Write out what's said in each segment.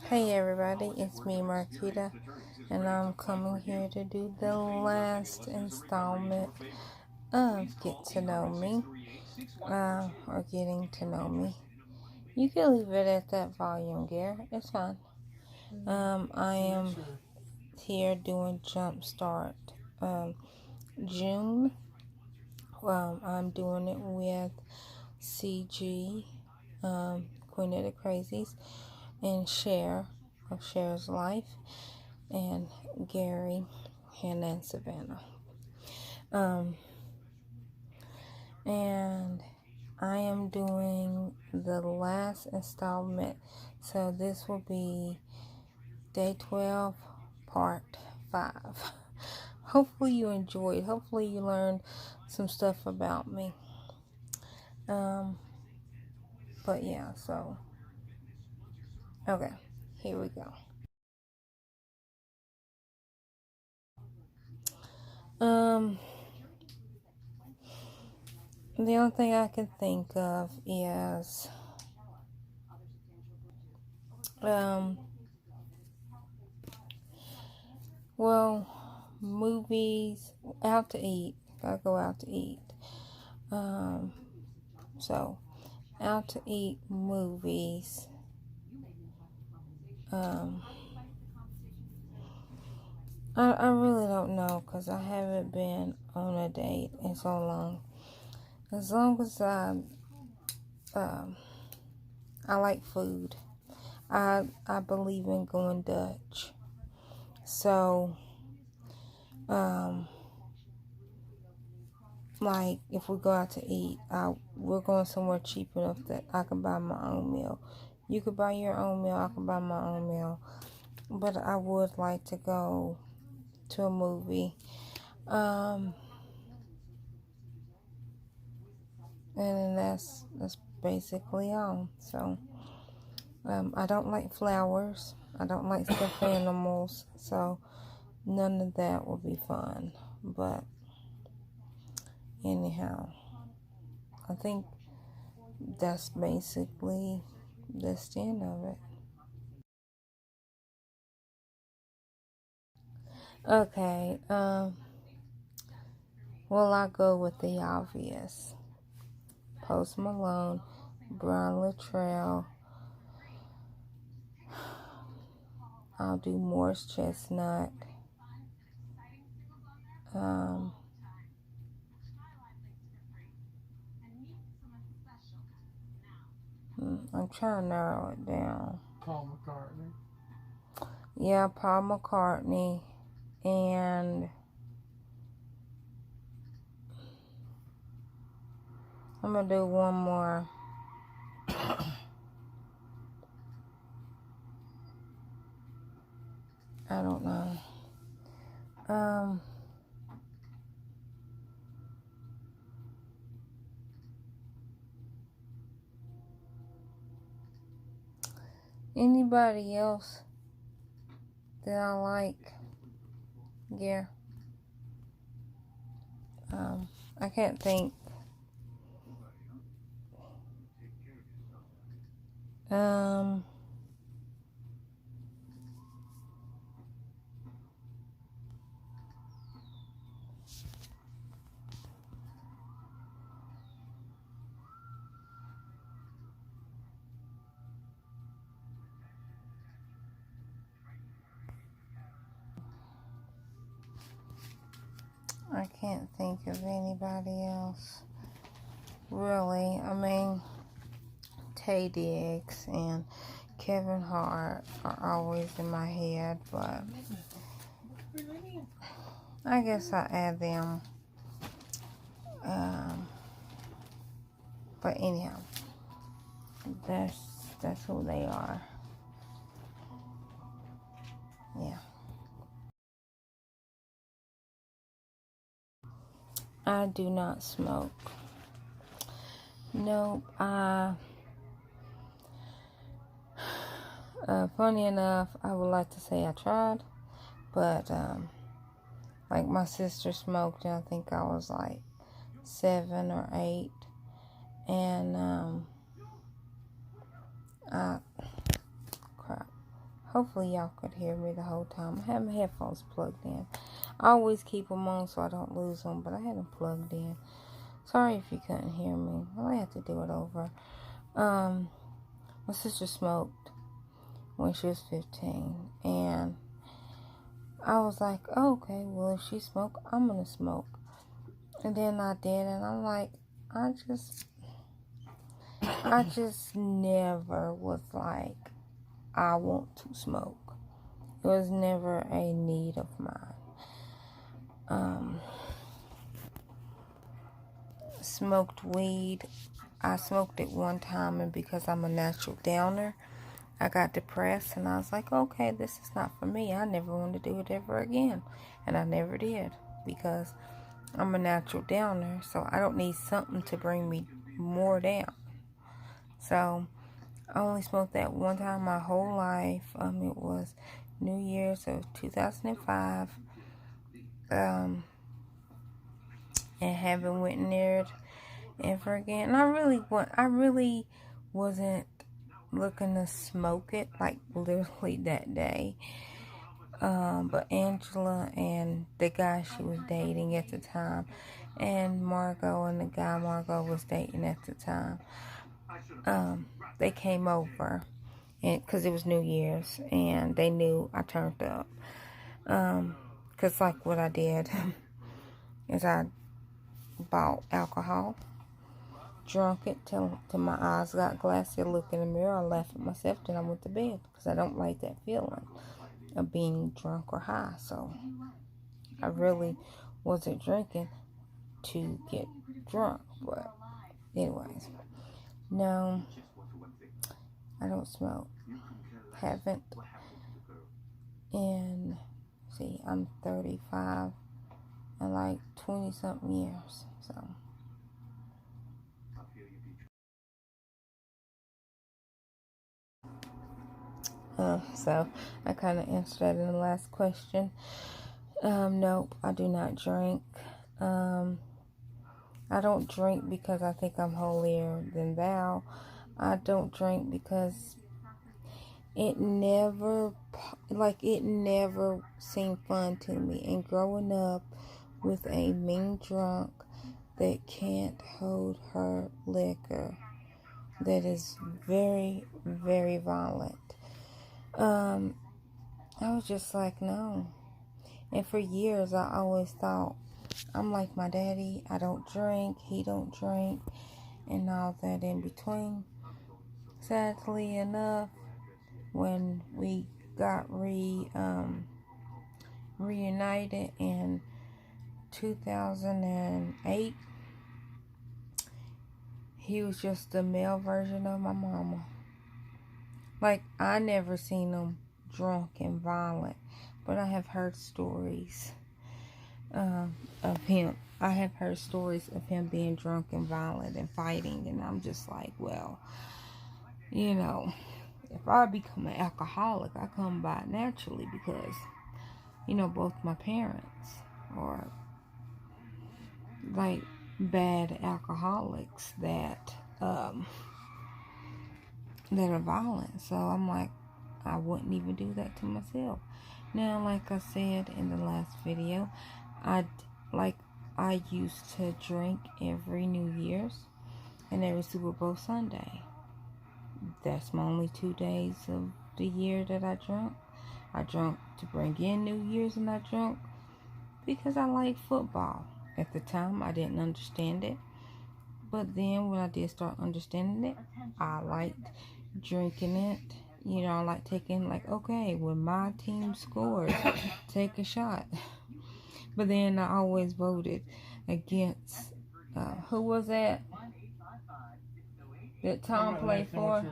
Hey everybody, it's me Marquita, and I'm coming here to do the last installment of Get to Know Me, or Getting to Know Me. You can leave it at that volume, Gare. It's fine. I am here doing Jumpstart June. I'm doing it with CG, Queen of the Crazies, and Cher of Cher's Life, and Gary, Hannah, and Savannah. And I am doing the last installment, so this will be day 12, part 5. Hopefully you enjoyed. Hopefully you learned some stuff about me. But yeah, so okay, here we go. The only thing I can think of is well, movies, out to eat. Gotta go out to eat. So out to eat, movies. I really don't know, because I haven't been on a date in so long. As long as I like food. I believe in going Dutch. So, like, if we go out to eat, we're going somewhere cheap enough that I can buy my own meal. You could buy your own meal, I can buy my own meal. But I would like to go to a movie. And then that's basically all. So, I don't like flowers. I don't like stuffed animals. So, none of that will be fun. But, anyhow, I think that's basically the end of it. Okay, well, I go with the obvious. Post Malone, Brian Latrell. I'll do Morris Chestnut. I'm trying to narrow it down. Paul McCartney. Yeah, Paul McCartney. And I'm going to do one more. I don't know. Anybody else that I like? Yeah. I can't think. I can't think of anybody else. Really, I mean, Tay Diggs and Kevin Hart are always in my head, but I guess I add them. But anyhow, that's who they are. Yeah. I do not smoke. Nope. Funny enough, I would like to say I tried, but like my sister smoked, and I think I was like 7 or 8, and Hopefully y'all could hear me the whole time. I have my headphones plugged in. I always keep them on so I don't lose them, but I had them plugged in. Sorry if you couldn't hear me. I have to do it over. My sister smoked when she was 15, and I was like, oh, okay, well, if she smoked, I'm gonna smoke. And then I did, and I'm like, I just never was like, I want to smoke. It was never a need of mine. Smoked weed. I smoked it one time, and because I'm a natural downer, I got depressed, and I was like, okay, this is not for me. I never want to do it ever again. And I never did, because I'm a natural downer, so I don't need something to bring me more down. So I only smoked that one time my whole life. It was New Year's of 2005. And haven't went near it ever again. And I really wasn't looking to smoke it, like literally that day. But Angela and the guy she was dating at the time, and Margot and the guy Margot was dating at the time, they came over, and because it was New Year's, and they knew I turned up. Because like what I did is I bought alcohol, drunk it till my eyes got glassy. I looked in the mirror, I laughed at myself, then I went to bed, because I don't like that feeling of being drunk or high. So I really wasn't drinking to get drunk. But anyways, no, I don't smoke. Haven't in, see, I'm 35 and like 20 something years. So I kind of answered that in the last question. Nope, I do not drink. I don't drink because I think I'm holier than thou. I don't drink because it never seemed fun to me. And growing up with a mean drunk that can't hold her liquor, that is very, very violent, I was just like, no. And for years, I always thought, I'm like my daddy. I don't drink. He don't drink. And all that in between. Sadly enough, when we got reunited in 2008, he was just the male version of my mama. Like, I never seen him drunk and violent, but I have heard stories of him. I have heard stories of him being drunk and violent and fighting, and I'm just like, well, you know, if I become an alcoholic, I come by it naturally, because, you know, both my parents are like bad alcoholics that are violent. So I'm like, I wouldn't even do that to myself. Now, like I said in the last video, I used to drink every New Year's and every Super Bowl Sunday. That's my only 2 days of the year that I drunk. I drunk to bring in New Year's, and I drunk because I like football. At the time, I didn't understand it. But then when I did start understanding it, I liked drinking it. You know, I like taking, like, okay, when my team scores, take a shot. But then I always voted against, who was that Tom played for?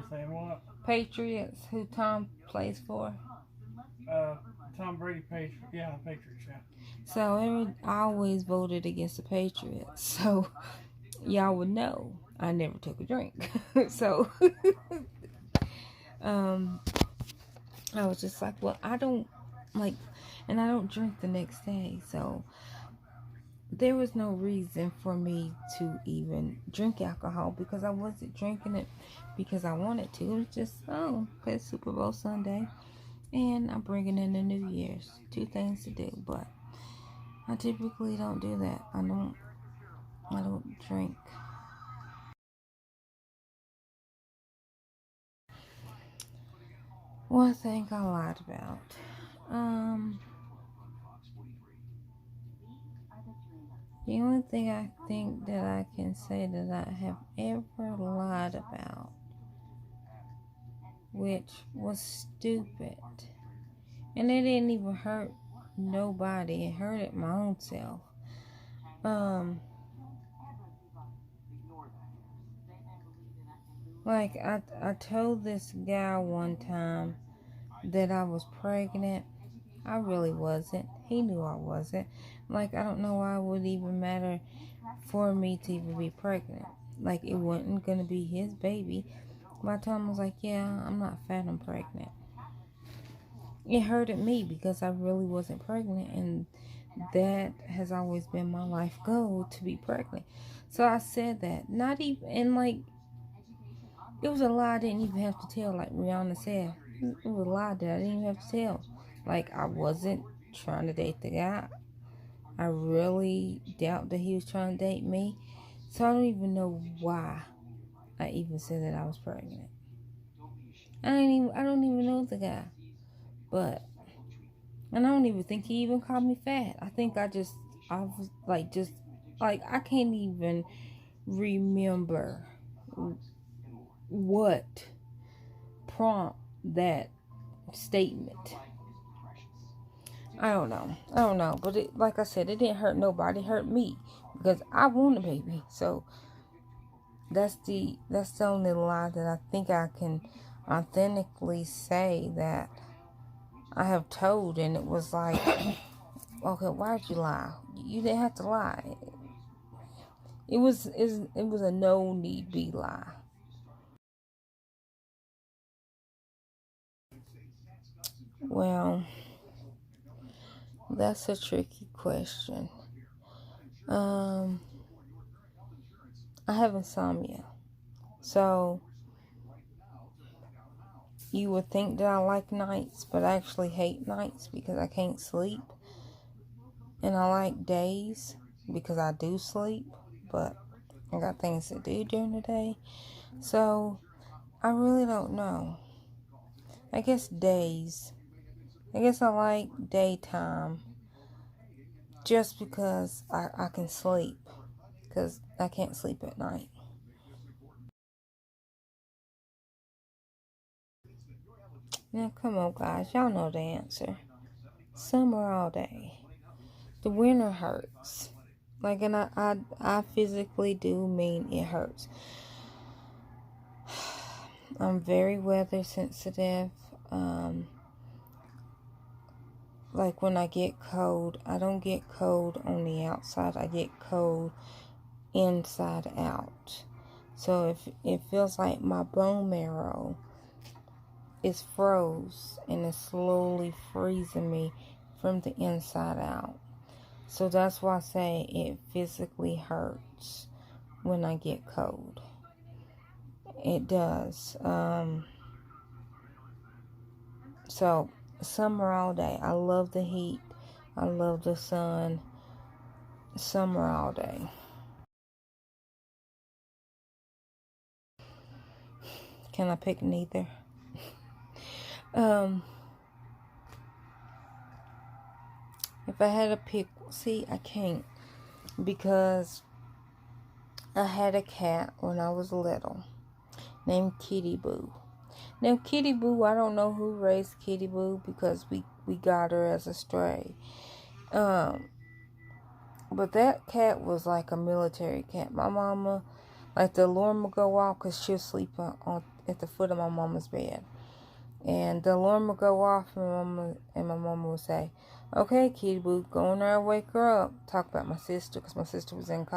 Patriots, who Tom plays for? Tom Brady, Patriots, yeah. So I always voted against the Patriots. So y'all would know I never took a drink. So I was just like, well, I don't like, and I don't drink the next day. So there was no reason for me to even drink alcohol, because I wasn't drinking it because I wanted to. It was just, it's Super Bowl Sunday. and I'm bringing in the New Year's. 2 things to do, but I typically don't do that. I don't drink. One thing I lied about. The only thing I think that I can say that I have ever lied about, which was stupid, and it didn't even hurt nobody. It hurted my own self. Like I told this guy one time that I was pregnant. I really wasn't. He knew I wasn't. Like, I don't know why it would even matter for me to even be pregnant. Like, it wasn't gonna be his baby. By the time I was like, yeah, I'm not fat, I'm pregnant. It hurted me because I really wasn't pregnant, and that has always been my life goal, to be pregnant. So I said that. Not even, and like, it was a lie I didn't even have to tell, like Rihanna said. It was a lie that I didn't even have to tell. Like, I wasn't trying to date the guy. I really doubt that he was trying to date me. So I don't even know why I even said that I was pregnant. I don't even know the guy. And I don't even think he even called me fat. I think I was like, I can't even remember what prompt that statement. I don't know. But like I said, it didn't hurt nobody. It hurt me because I want a baby. So that's the only lie that I think I can authentically say that I have told. And it was like, okay, why'd you lie? You didn't have to lie. It was a no need be lie. Well, that's a tricky question. I have insomnia. So you would think that I like nights, but I actually hate nights because I can't sleep. And I like days because I do sleep, but I got things to do during the day. So I really don't know. I guess days. I guess I like daytime just because I can sleep, because I can't sleep at night. Now, come on, guys. Y'all know the answer. Summer all day. The winter hurts. Like, and I physically do mean it hurts. I'm very weather sensitive. Like, when I get cold, I don't get cold on the outside. I get cold inside out. So if it feels like my bone marrow is froze and it's slowly freezing me from the inside out. So that's why I say it physically hurts when I get cold. It does. So summer all day. I love the heat. I love the sun. Summer all day. Can I pick neither? If I had to pick, see, I can't, because I had a cat when I was little named Kitty Boo. Now, Kitty Boo, I don't know who raised Kitty Boo because we got her as a stray. But that cat was like a military cat. My mama, like, the alarm would go off because she'll sleep at the foot of my mama's bed. And the alarm would go off, and my mama would say, "Okay, Kitty Boo, go in there and wake her up." Talk about my sister, because my sister was in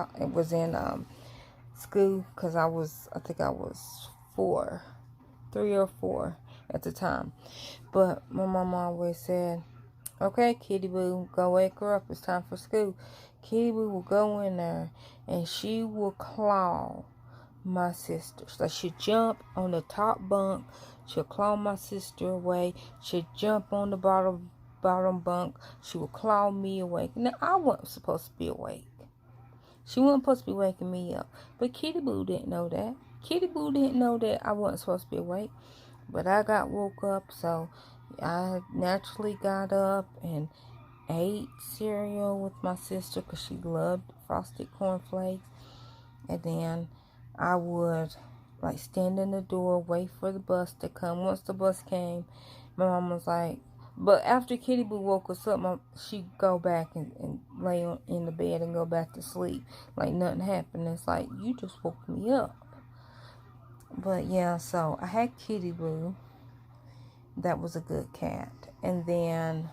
school, because I think I was 3 or 4 at the time. But my mama always said, "Okay, Kitty Boo, go wake her up. It's time for school." Kitty Boo will go in there, and she will claw my sister. So she'll jump on the top bunk. She'll claw my sister away. She'll jump on the bottom bunk. She will claw me awake. Now, I wasn't supposed to be awake. She wasn't supposed to be waking me up. But Kitty Boo didn't know that. Kitty Boo didn't know that I wasn't supposed to be awake. But I got woke up, so I naturally got up and ate cereal with my sister because she loved frosted cornflakes. And then I would like stand in the door, wait for the bus to come. Once the bus came, my mom was like, but after Kitty Boo woke us up, she'd go back and lay in the bed and go back to sleep like nothing happened. It's like, you just woke me up. But yeah, so I had Kitty Boo. That was a good cat. And then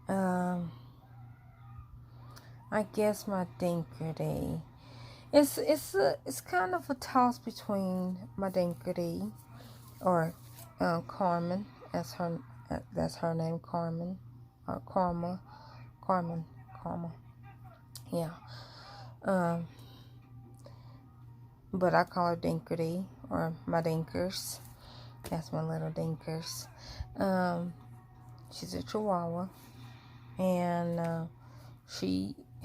I guess my Dinkerty. It's kind of a toss between my Dinkerty or Carmen, that's her name, Carmen, or Karma, yeah. But I call her Dinkerty or my Dinkers. That's my little Dinkers. She's a Chihuahua, and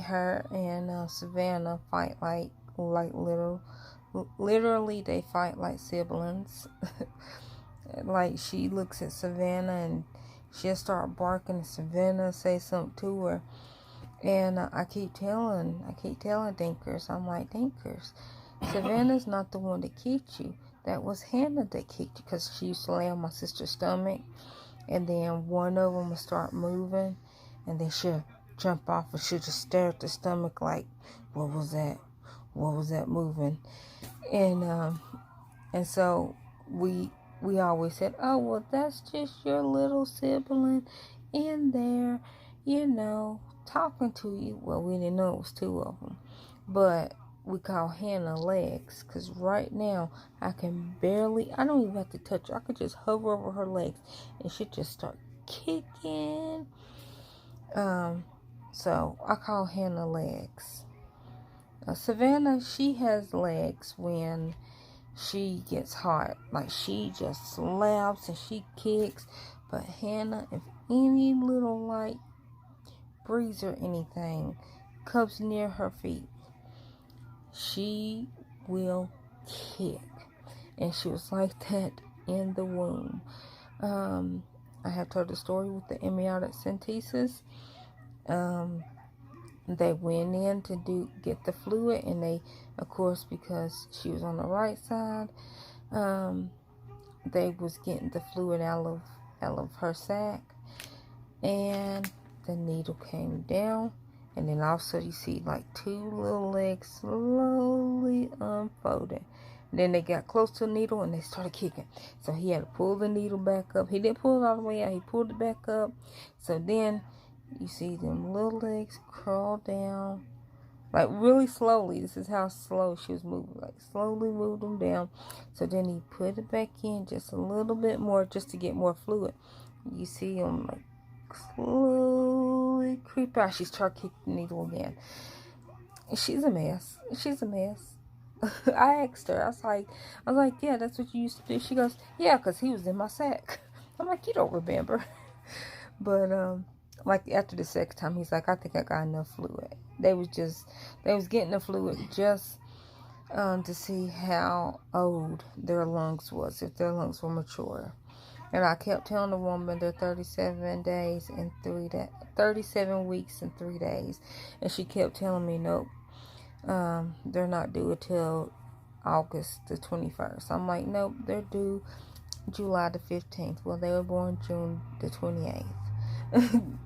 her and Savannah fight like literally they fight like siblings. Like she looks at Savannah and she'll start barking and Savannah say something to her, and I keep telling Dinkers, I'm like, Dinkers, Savannah's not the one that kicked you. That was Hannah that kicked you, because she used to lay on my sister's stomach, and then one of them would start moving, and then she'll jump off and she'll just stare at the stomach like, what was that moving? And so we always said, oh, well, that's just your little sibling in there, talking to you. Well, we didn't know it was two of them, but we call Hannah legs, because right now I don't even have to touch her. I could just hover over her legs and she'd just start kicking. So I call Hannah legs. Savannah, she has legs when she gets hot. Like, she just slaps and she kicks. But Hannah, if any little like breeze or anything comes near her feet, she will kick. And she was like that in the womb. I have told the story with the amniotic centesis. They went in to get the fluid, and they, of course, because she was on the right side, they was getting the fluid out of her sac, and the needle came down, and then also you see like two little legs slowly unfolding. Then they got close to the needle and they started kicking. So he had to pull the needle back up. He didn't pull it all the way out. He pulled it back up. So then you see them little legs crawl down, like really slowly. This is how slow she was moving. Like slowly moved them down. So then he put it back in just a little bit more, just to get more fluid. You see him like slowly creep out. She started kicking the needle again. And she's a mess. I asked her. I was like, yeah, that's what you used to do. She goes, yeah, because he was in my sack. I'm like, you don't remember. But like after the second time, he's like, I think I got enough fluid. They was getting the fluid just to see how old their lungs was, if their lungs were mature. And I kept telling the woman they're 37 weeks and 3 days. And she kept telling me, nope, they're not due until August the 21st. I'm like, nope, they're due July the 15th. Well, they were born June the 28th.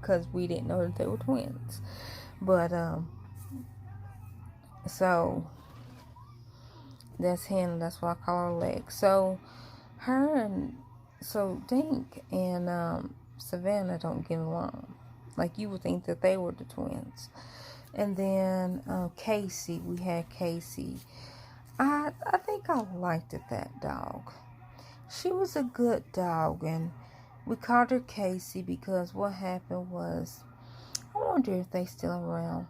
Because we didn't know that they were twins. But, so, that's Hannah. That's why I call her legs. So, Dink and Savannah don't get along. Like, you would think that they were the twins. And then Casey, we had Casey. I think I liked that dog. She was a good dog, and we called her Casey because what happened was, I wonder if they still around.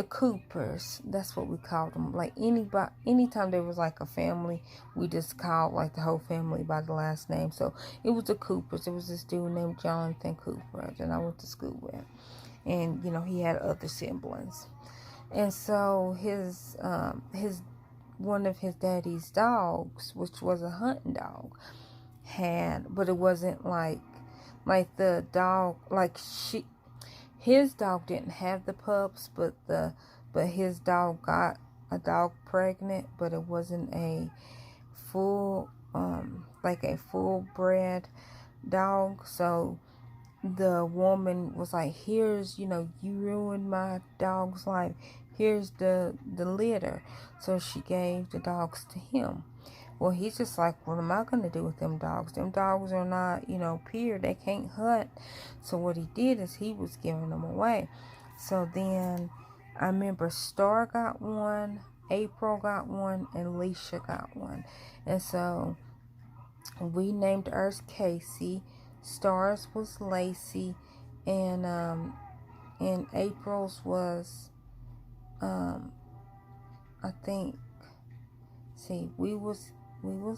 the Coopers. That's what we called them. Like anytime there was like a family, we just called like the whole family by the last name. So it was the Coopers. It was this dude named Jonathan Cooper that I went to school with, and you know he had other siblings. And so his one of his daddy's dogs, which was a hunting dog, but it wasn't like the dog, his dog didn't have the pups, but his dog got a dog pregnant, but it wasn't a full full bred dog. So the woman was like, here's, you ruined my dog's life. Here's the litter. So she gave the dogs to him. Well, he's just like, what am I going to do with them dogs? Them dogs are not, pure. They can't hunt. So what he did is he was giving them away. So then I remember Star got one, April got one, and Alicia got one. And so we named ours Casey. Star's was Lacey. And April's was, I think, we was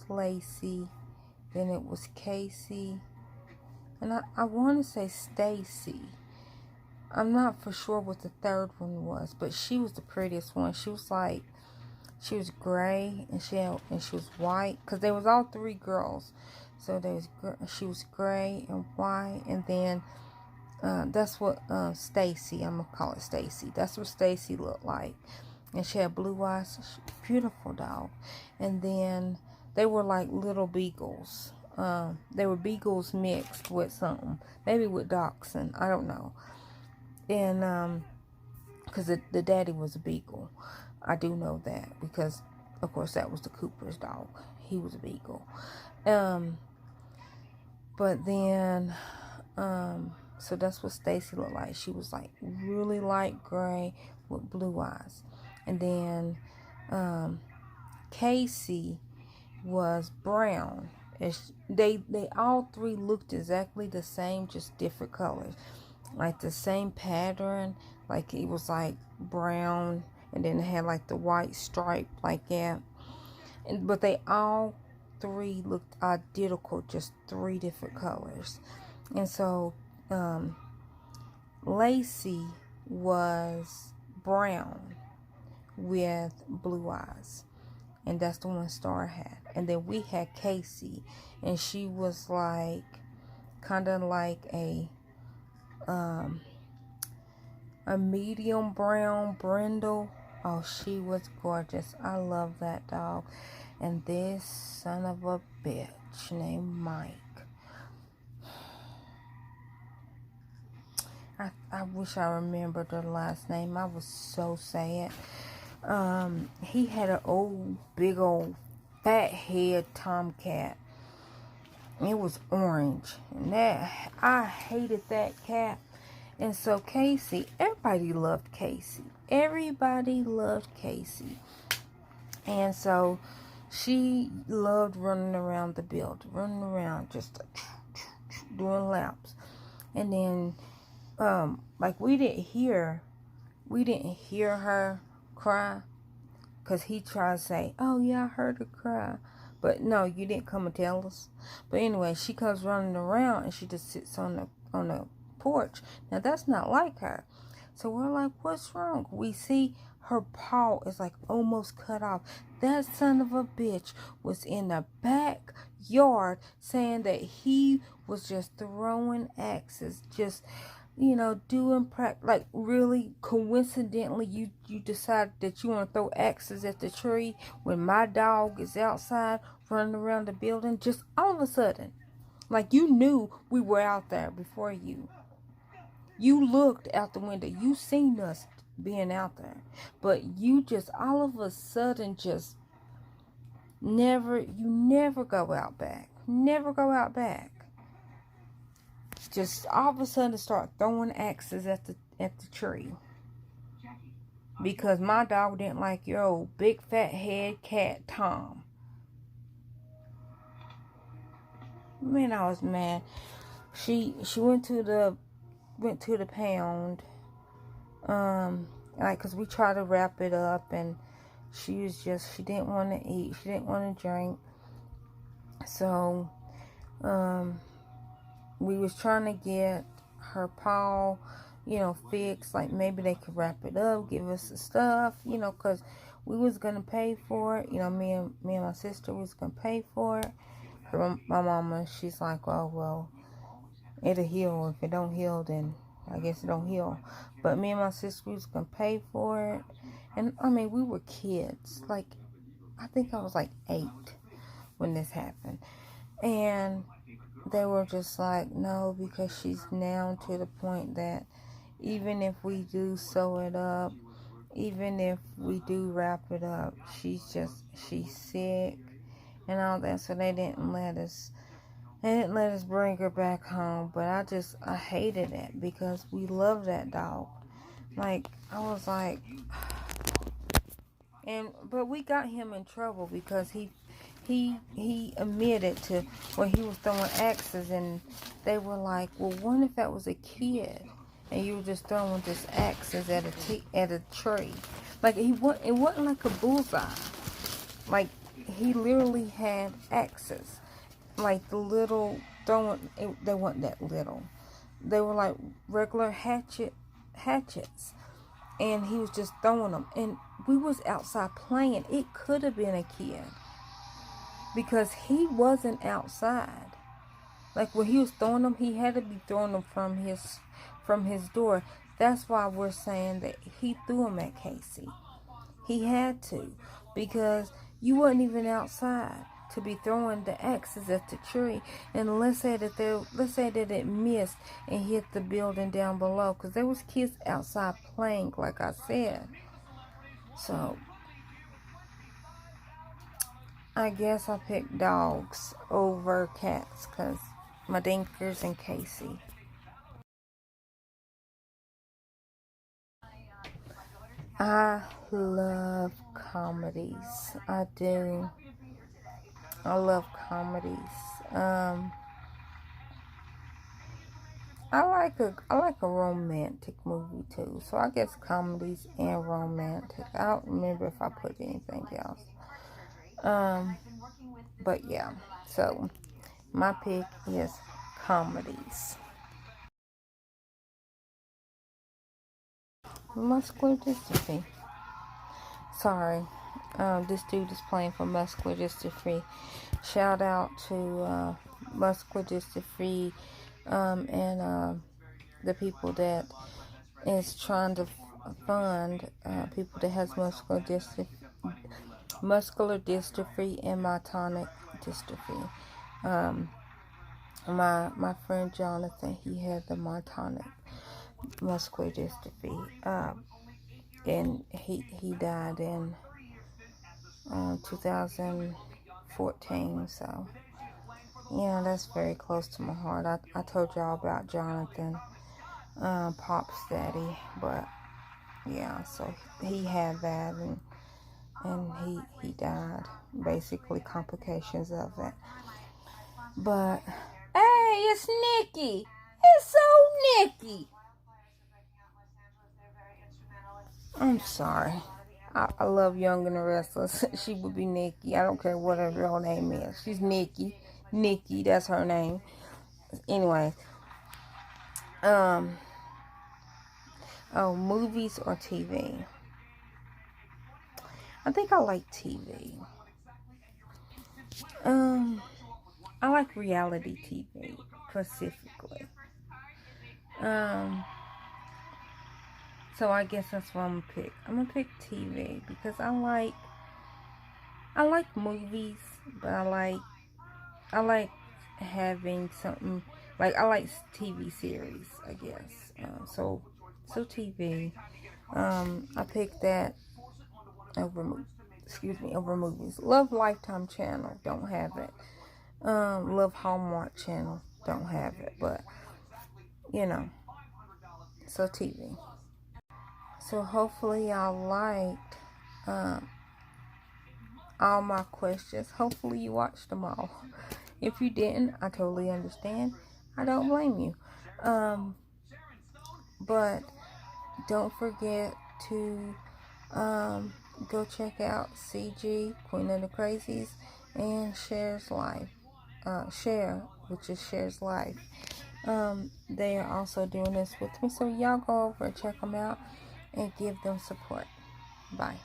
Lacey, then it was Casey, and I want to say Stacy. I'm not for sure what the third one was, but she was the prettiest one. She was gray, and she was white, because they was all three girls. So she was gray and white, and then that's what Stacy, I'm gonna call it Stacy. That's what Stacy looked like, and she had blue eyes. Beautiful dog. And then they were like little beagles. They were beagles mixed with something, maybe with dachshund, I don't know. And because the daddy was a beagle, I do know that, because of course that was the Cooper's dog. He was a beagle. But then so that's what Stacy looked like. She was like really light gray with blue eyes. And then Casey was brown. They all three looked exactly the same, just different colors, like the same pattern. Like it was like brown, and then it had like the white stripe like that. But they all three looked identical, just three different colors. And so Lacey was brown with blue eyes, and that's the one Star had. And then we had Casey, and she was like kind of like a medium brown brindle. Oh, she was gorgeous. I love that dog. And this son of a bitch named Mike, I wish I remembered the last name. I was so sad. He had an big old fat head tomcat. It was orange, and I hated that cat. And so Casey, everybody loved Casey. And so she loved running around the building, running around, just doing laps. And then we didn't hear her cry, because he tried to say, oh yeah, I heard her cry, but no, you didn't come and tell us. But anyway, she comes running around, and she just sits on the porch. Now that's not like her. So we're like, what's wrong? We see her paw is like almost cut off. That son of a bitch was in the backyard saying that he was just throwing axes, just doing practice. Like, really, coincidentally, you decided that you want to throw axes at the tree when my dog is outside running around the building. Just all of a sudden, like, you knew we were out there before you looked out the window. You seen us being out there, but you just all of a sudden just never go out back. Just all of a sudden start throwing axes at the tree, because my dog didn't like your old big fat head cat Tom. Man, I was mad. She went to the pound, like, because we tried to wrap it up, and she didn't want to eat, she didn't want to drink. So we was trying to get her paw, fixed, like maybe they could wrap it up, give us the stuff, because we was gonna pay for it. Me and my sister was gonna pay for it. My mama, she's like, oh well, it'll heal. If it don't heal, then I guess it don't heal. But me and my sister was gonna pay for it. And I mean, we were kids. Like, I think I was like 8 when this happened. And they were just like, no, because she's now to the point that even if we do sew it up, even if we do wrap it up, she's sick and all that. So they didn't let us bring her back home. But I hated it because we love that dog. Like, I was like, but we got him in trouble because he admitted to where he was throwing axes, and they were like, well, what if that was a kid and you were just throwing just axes at a tree? Like, it wasn't like a bullseye. Like, he literally had axes, like the little they weren't that little. They were like regular hatchets, and he was just throwing them. And we was outside playing. It could have been a kid because he wasn't outside. Like, when he was throwing them, he had to be throwing them from his door. That's why we're saying that he threw them at Casey. He had to, because you wasn't even outside to be throwing the axes at the tree. And let's say that it missed and hit the building down below, because there was kids outside playing, like I said. So I guess I picked dogs over cats because my Dinkers and Casey. I love comedies. I do. I love comedies. I like a romantic movie too. So I guess comedies and romantic. I don't remember if I put anything else. But yeah. So my pick is comedies. Muscular dystrophy. Sorry. This dude is playing for muscular dystrophy. Shout out to muscular dystrophy and the people that is trying to fund people that has muscular dystrophy and myotonic dystrophy. My friend Jonathan, he had the myotonic muscular dystrophy, and he died in 2014. So yeah, that's very close to my heart. I told y'all about Jonathan, Pop's daddy, but yeah, so he had that, and he died, basically complications of it. But hey, it's Nikki. It's so Nikki. I'm sorry. I love Young and the Restless. She would be Nikki. I don't care what her real name is. She's Nikki. Nikki, that's her name. Anyway. Movies or TV? I think I like TV. I like reality TV specifically. So I guess that's what I'm gonna pick. I'm gonna pick TV because I like movies, but I like having something, like I like TV series, I guess. So TV. I picked that over movies. Love Lifetime Channel, don't have it. Love Hallmark Channel, don't have it. But so TV. So hopefully y'all liked all my questions. Hopefully you watched them all. If you didn't, I totally understand. I don't blame you. But don't forget to go check out CG, Queen of the Crazies, and Cher's Life. Cher, which is Cher's Life. They are also doing this with me, so y'all go over and check them out and give them support. Bye.